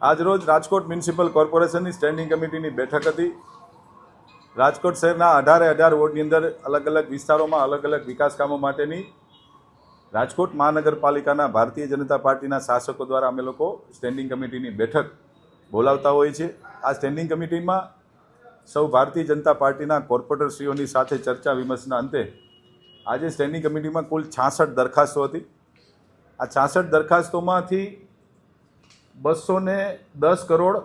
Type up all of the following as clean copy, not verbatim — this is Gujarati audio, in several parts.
આજરોજ રાજકોટ મ્યુનિસિપલ કોર્પોરેશનની સ્ટેન્ડિંગ કમિટીની બેઠક હતી. રાજકોટ શહેરના 18 વોર્ડની અંદર અલગ અલગ વિસ્તારોમાં અલગ અલગ વિકાસ કામો માટેની રાજકોટ મહાનગરપાલિકાના ભારતીય જનતા પાર્ટીના શાસકો દ્વારા અમે લોકો સ્ટેન્ડિંગ કમિટીની બેઠક બોલાવતા હોઈએ છીએ. આ સ્ટેન્ડિંગ કમિટીમાં સૌ ભારતીય જનતા પાર્ટીના કોર્પોરેટરશ્રીઓની સાથે ચર્ચા વિમર્શના અંતે આજે સ્ટેન્ડિંગ કમિટીમાં કુલ 66 દરખાસ્તો હતી. આ 66 દરખાસ્તોમાંથી 210 કરોડ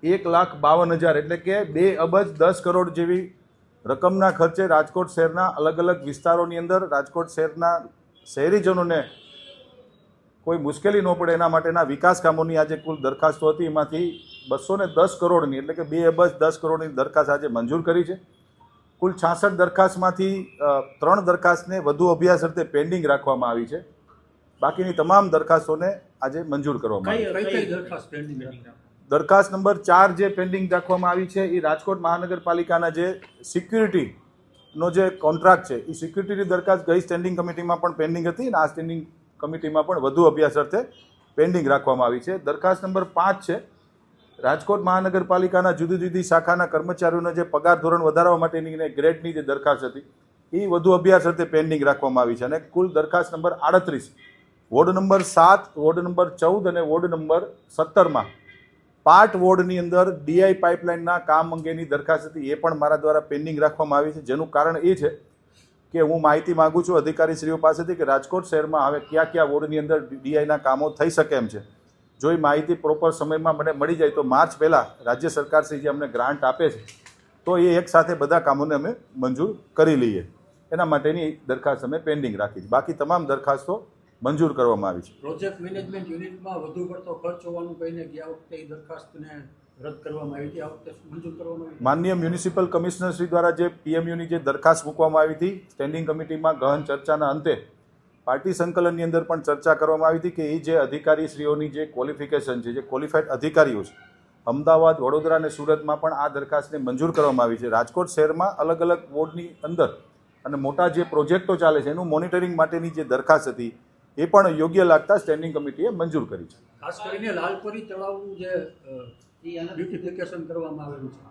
1,52,000 એટલે કે 2 અબજ 10 કરોડ જેવી રકમના ખર્ચે રાજકોટ શહેરના અલગ અલગ વિસ્તારોની અંદર રાજકોટ શહેરના શહેરીજનોને કોઈ મુશ્કેલી ન પડે એના માટેના વિકાસ કામોની આજે કુલ દરખાસ્તો હતી. એમાંથી 210 કરોડની એટલે કે 2 અબજ 10 કરોડની દરખાસ્ત આજે મંજૂર કરી છે. કુલ 66 દરખાસ્તમાંથી 3 દરખાસ્તને વધુ અભ્યાસ અર્થે પેન્ડિંગ રાખવામાં આવી છે. બાકીની તમામ દરખાસ્તોને આજે મંજૂર કરવામાં આવી. દરખાસ્ત નંબર 4 જે પેન્ડિંગ રાખવામાં આવી છે એ રાજકોટ મહાનગરપાલિકાના જે સિક્યુરિટીનો જે કોન્ટ્રાક્ટ છે એ સિક્યુરિટીની દરખાસ્ત ગઈ સ્ટેન્ડિંગ કમિટીમાં પણ પેન્ડિંગ હતી અને આ સ્ટેન્ડિંગ કમિટીમાં પણ વધુ અભ્યાસ અર્થે પેન્ડિંગ રાખવામાં આવી છે. દરખાસ્ત નંબર 5 છે રાજકોટ મહાનગરપાલિકાના જુદી જુદી શાખાના કર્મચારીઓનો જે પગાર ધોરણ વધારવા માટેની અને ગ્રેડની જે દરખાસ્ત હતી એ વધુ અભ્યાસ અર્થે પેન્ડિંગ રાખવામાં આવી છે. અને કુલ દરખાસ્ત number 38 ward number 7, ward number 14 અને વોર્ડ નંબર 17માં પાર્ટ વોર્ડની અંદર ડીઆઈ પાઇપલાઇનના કામ અંગેની દરખાસ્ત હતી એ પણ મારા દ્વારા પેન્ડિંગ રાખવામાં આવી છે. જેનું કારણ એ છે કે હું માહિતી માગું છું અધિકારીશ્રીઓ પાસેથી કે રાજકોટ શહેરમાં હવે કયા કયા વોર્ડની અંદર ડીઆઈના કામો થઈ શકે એમ છે. જો એ માહિતી પ્રોપર સમયમાં મને મળી જાય તો માર્ચ પહેલાં રાજ્ય સરકારશ્રી જે અમને ગ્રાન્ટ આપે છે તો એ એક સાથે બધા કામોને અમે મંજૂર કરી લઈએ. એના માટેની દરખાસ્ત અમે પેન્ડિંગ રાખી છે. બાકી તમામ દરખાસ્તો મંજૂર કરવામાં આવી છે. પ્રોજેક્ટ મેનેજમેન્ટ યુનિટમાં વધુ પડતો ખર્ચ હોવાનું કહીને ગયા વખતે એ દરખાસ્તને રદ કરવામાં આવી હતી, આ વખતે મંજૂર કરવામાં આવી. માનનીય મ્યુનિસિપલ કમિશનર શ્રી દ્વારા જે પીએમયુની જે દરખાસ્ત મૂકવામાં આવી હતી સ્ટેન્ડિંગ કમિટીમાં ગહન ચર્ચાના અંતે પાર્ટી સંકલનની અંદર પણ ચર્ચા કરવામાં આવી હતી કે એ જે અધિકારીશ્રીઓની જે ક્વોલિફિકેશન છે, જે ક્વોલિફાઈડ અધિકારીઓ છે અમદાવાદ, વડોદરા અને સુરતમાં પણ આ દરખાસ્તને મંજૂર કરવામાં આવી છે. રાજકોટ શહેરમાં અલગ અલગ વોર્ડની અંદર અને મોટા જે પ્રોજેક્ટો ચાલે છે એનું મોનિટરિંગ માટેની જે દરખાસ્ત હતી એ પણ યોગ્ય લાગતા સ્ટેન્ડિંગ કમિટીએ મંજૂર કરી છે. ખાસ કરીને લાલપરી તળાવનું જે બ્યુટિફિકેશન કરવામાં આવેલું છે